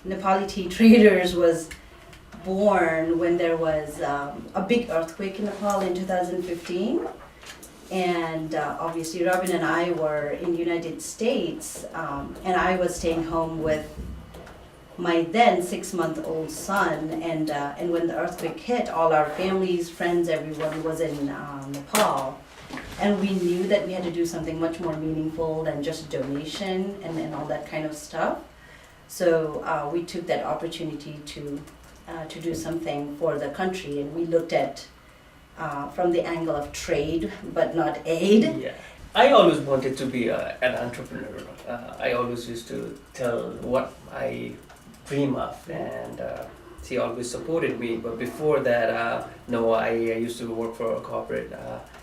Nepali tea traders was born when there was a big earthquake in Nepal in 2015. And obviously Rebin and I were in the United States, and I was staying home with my then 6-month-old son, and when the earthquake hit, all our families, friends, everyone was in Nepal. And we knew that we had to do something much more meaningful than just donation and all that kind of stuff. So we took that opportunity to do something for the country, and we looked at from the angle of trade, but not aid. Yeah. I always wanted to be an entrepreneur. I always used to tell what I dream of, and she always supported me. But before that, no, I used to work for a corporate,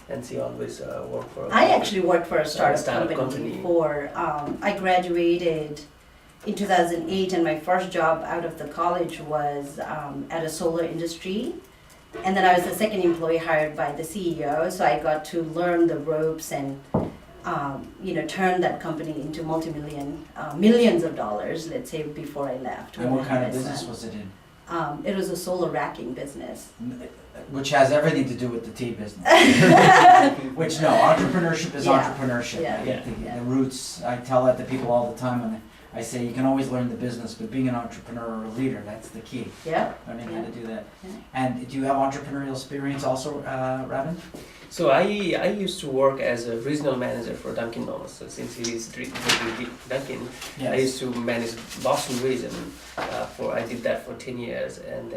and she always worked for. I actually worked for a startup company before. I graduated in 2008, and my first job out of the college was at a solar industry. And then I was the second employee hired by the CEO, so I got to learn the ropes and turn that company into millions of dollars, let's say, before I left. And what kind of business was it in? It was a solar racking business. Which has everything to do with the tea business. Which, no, entrepreneurship is entrepreneurship. Yeah. The roots, I tell that to people all the time when I say you can always learn the business, but being an entrepreneur or a leader, that's the key. Yeah. Learning how to do that. Yeah. And do you have entrepreneurial experience also, Rebin? So I used to work as a regional manager for Dunkin' Donuts. So since he is drinking Dunkin', Yes. I used to manage Boston region. I did that for 10 years, and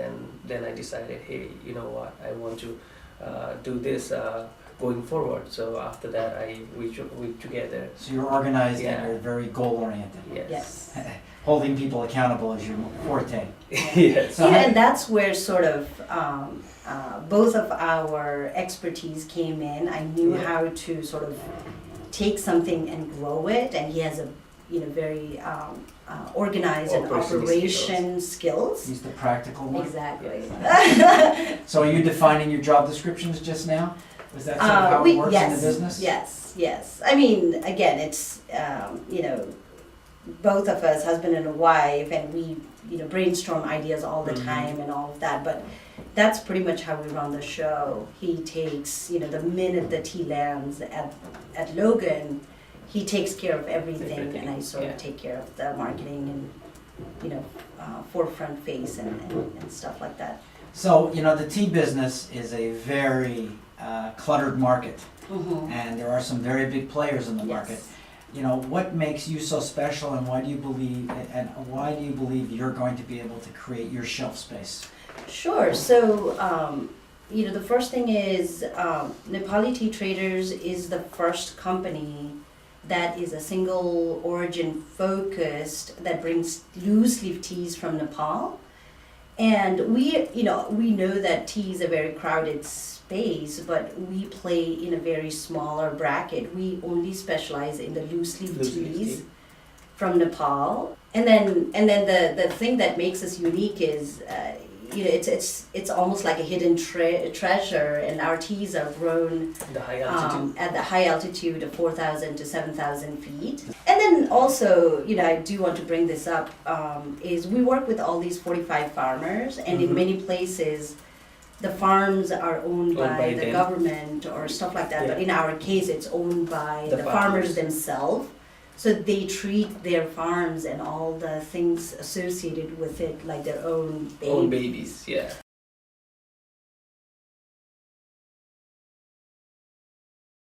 then I decided, hey, you know what, I want to do this going forward. So after that, we together. So you're organized and you're very goal-oriented. Yes. Holding people accountable is your forte. Yes. So And that's where sort of both of our expertise came in. I knew how to sort of take something and grow it, and he has a very organized and operation skills. He's the practical one. Exactly. So are you defining your job descriptions just now? Is that sort of how it works in the business? Yes. I mean, again, it's both of us, husband and a wife, and we brainstorm ideas all the time and all of that. But that's pretty much how we run the show. He takes the minute the tea lands at Logan, he takes care of everything, and I sort of take care of the marketing and forefront face and stuff like that. So the tea business is a very cluttered market, and there are some very big players in the market. What makes you so special, and why do you believe you're going to be able to create your shelf space? Sure. So the first thing is Nepali Tea Traders is the first company that is a single origin focused that brings loose leaf teas from Nepal. And we know that tea is a very crowded space, but we play in a very smaller bracket. We only specialize in the loose leaf teas from Nepal. And then the thing that makes us unique is it's almost like a hidden treasure, and our teas are grown at the high altitude of 4,000 to 7,000 feet. And then also, I do want to bring this up, is we work with all these 45 farmers, and in many places, the farms are owned by the government or stuff like that, but in our case, it's owned by the farmers themselves. So they treat their farms and all the things associated with it like their own baby. Own babies, yeah.